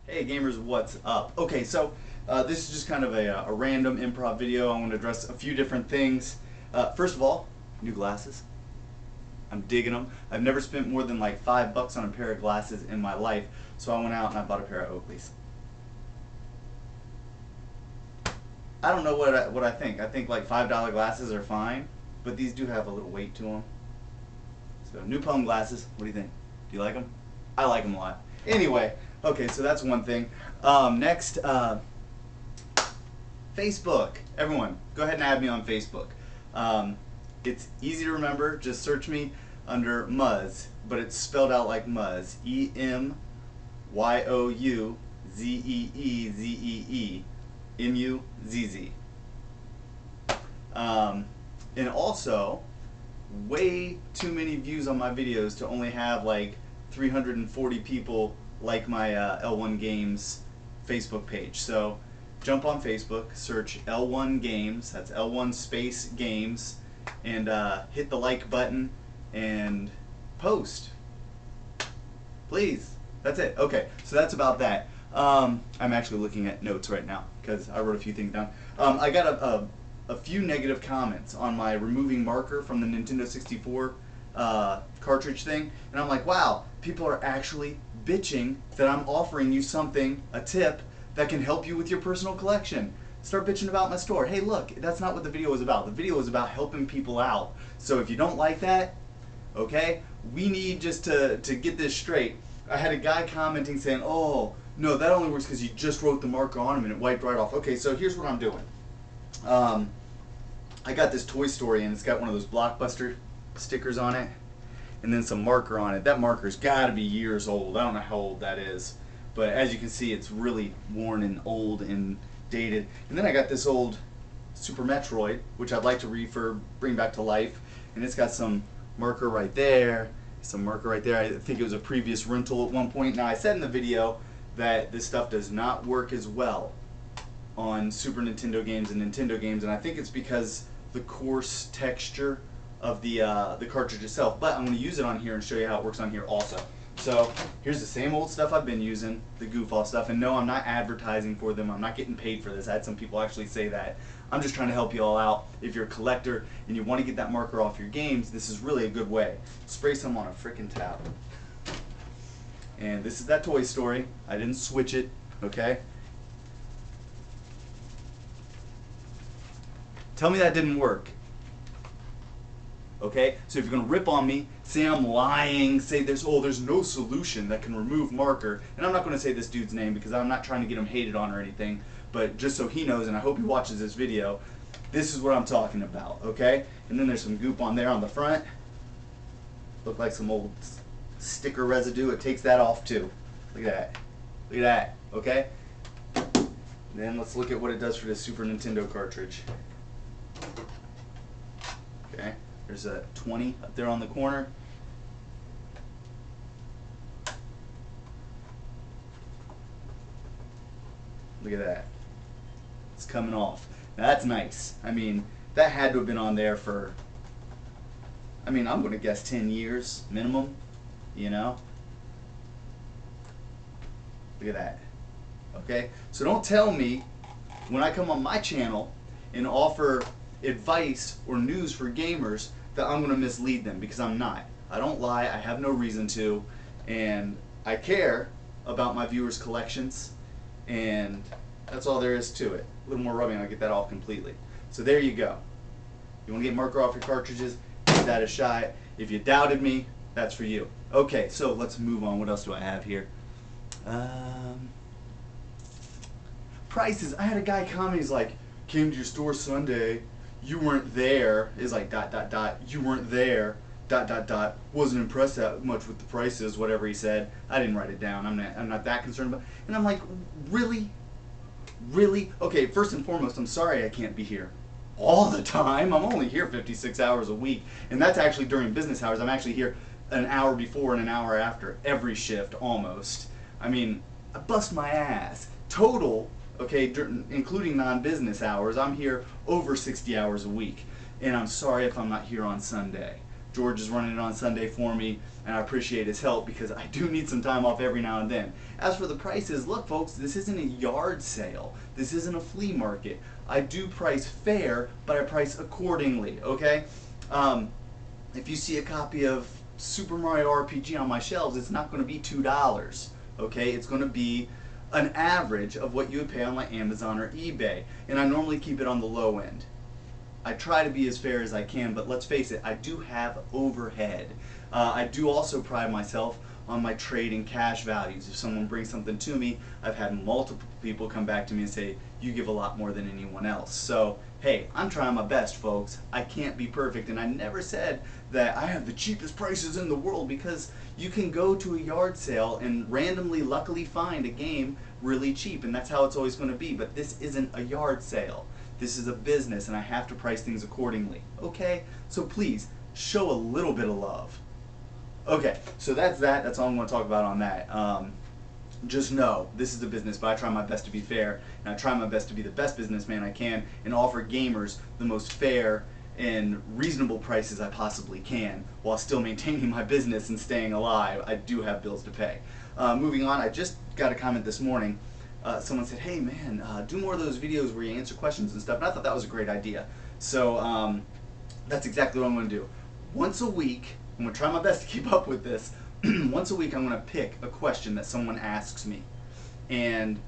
Hey gamers, what's up? Okay, so this is just kind of a random improv video. I want to address a few different things. First of all, new glasses. I'm digging them. I've never spent more than like $5 on a pair of glasses in my life, so I went out and I bought a pair of Oakleys. I don't know what I think. I think like $5 glasses are fine, but these do have a little weight to them. So new Pwnglasses. What do you think? Do you like them? I like them a lot. Anyway, okay, so that's one thing. Next, Facebook. Everyone, go ahead and add me on Facebook. It's easy to remember. Just search me under Muzz, but it's spelled out like Muzz. EMYOUZEEZEE. MUZZ. And also, way too many views on my videos to only have like 340 people like my L1 Games Facebook page. So jump on Facebook, search L1 Games, that's L1 space games, and hit the like button and post. Please. That's it. Okay, so that's about that. I'm actually looking at notes right now because I wrote a few things down. I got a few negative comments on my removing marker from the Nintendo 64 cartridge thing, and I'm like, wow, people are actually bitching that I'm offering you something, a tip, that can help you with your personal collection. Start bitching about my store. Hey, look, that's not what the video was about. The video was about helping people out. So if you don't like that, okay, we need just to get this straight. I had a guy commenting saying, oh, no, that only works because you just wrote the marker on him and it wiped right off. Okay, so here's what I'm doing. I got this Toy Story and it's got one of those Blockbuster stickers on it and then some marker on it. That marker's got to be years old. I don't know how old that is, but as you can see, it's really worn and old and dated. And then I got this old Super Metroid, which I'd like to bring back to life, and it's got some marker right there, some marker right there. I think it was a previous rental at one point. Now I said in the video that this stuff does not work as well on Super Nintendo games and Nintendo games, and I think it's because the coarse texture of the cartridge itself. But I'm going to use it on here and show you how it works on here also. So here's the same old stuff I've been using, the goof off stuff, and no, I'm not advertising for them. I'm not getting paid for this. I had some people actually say that. I'm just trying to help you all out. If you're a collector and you want to get that marker off your games, this is really a good way. Spray some on a frickin' tab. And this is that Toy Story. I didn't switch it, okay? Tell me that didn't work. Okay? So if you're going to rip on me, say I'm lying, say there's no solution that can remove marker, and I'm not going to say this dude's name because I'm not trying to get him hated on or anything, but just so he knows, and I hope he watches this video, this is what I'm talking about, okay? And then there's some goop on there on the front. Look like some old sticker residue. It takes that off too. Look at that. Look at that, okay? Then let's look at what it does for the Super Nintendo cartridge. Okay, there's a 20 up there on the corner. Look at that. It's coming off. Now that's nice. I mean, that had to have been on there for, I mean, I'm going to guess 10 years minimum, you know? Look at that. Okay? So don't tell me when I come on my channel and offer advice or news for gamers that I'm going to mislead them, because I'm not. I don't lie. I have no reason to. And I care about my viewers' collections, and that's all there is to it. A little more rubbing, I'll get that off completely. So there you go. You want to get marker off your cartridges? Give that a shot. If you doubted me, that's for you. Okay, so let's move on. What else do I have here? Prices. I had a guy comment, he's like, came to your store Sunday, you weren't there. It's like ... you weren't there ... wasn't impressed that much with the prices, whatever he said. I didn't write it down. I'm not that concerned about it. And I'm like, really? Really? Okay, first and foremost, I'm sorry I can't be here all the time. I'm only here 56 hours a week, and that's actually during business hours. I'm actually here an hour before and an hour after every shift almost. I mean, I bust my ass. Total, okay, including non-business hours, I'm here over 60 hours a week. And I'm sorry if I'm not here on Sunday. George is running it on Sunday for me, and I appreciate his help because I do need some time off every now and then. As for the prices, look folks, this isn't a yard sale. This isn't a flea market. I do price fair, but I price accordingly, okay? If you see a copy of Super Mario RPG on my shelves, it's not going to be $2, okay? It's going to be an average of what you would pay on like Amazon or eBay, and I normally keep it on the low end. I try to be as fair as I can, but let's face it, I do have overhead. I do also pride myself on my trade and cash values. If someone brings something to me, I've had multiple people come back to me and say, you give a lot more than anyone else. So, hey, I'm trying my best, folks. I can't be perfect, and I never said that I have the cheapest prices in the world, because you can go to a yard sale and randomly, luckily find a game really cheap, and that's how it's always going to be. But this isn't a yard sale. This is a business, and I have to price things accordingly. Okay? So please, show a little bit of love. Okay, so that's that. That's all I'm going to talk about on that. Just know, this is a business, but I try my best to be fair, and I try my best to be the best businessman I can and offer gamers the most fair and reasonable prices I possibly can while still maintaining my business and staying alive. I do have bills to pay. Moving on, I just got a comment this morning. Someone said, hey man, do more of those videos where you answer questions and stuff, and I thought that was a great idea. So that's exactly what I'm going to do. Once a week, I'm going to try my best to keep up with this. Once a week I'm going to pick a question that someone asks me, and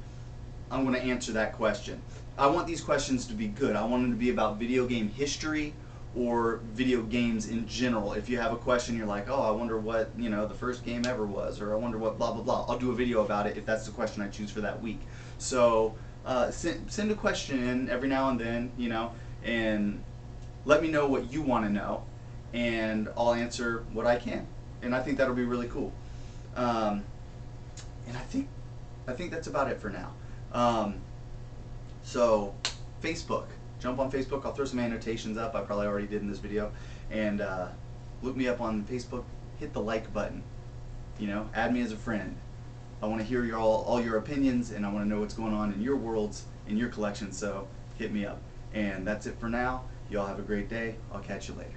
I'm going to answer that question. I want these questions to be good. I want them to be about video game history or video games in general. If you have a question, you're like, oh, I wonder what, you know, the first game ever was, or I wonder what blah blah blah, I'll do a video about it if that's the question I choose for that week. So send a question in every now and then, you know, and let me know what you want to know, and I'll answer what I can. And I think that'll be really cool. And I think that's about it for now. So Facebook, jump on Facebook. I'll throw some annotations up. I probably already did in this video. And look me up on Facebook. Hit the like button. You know, add me as a friend. I want to hear all your opinions, and I want to know what's going on in your worlds, in your collection. So hit me up. And that's it for now. You all have a great day. I'll catch you later.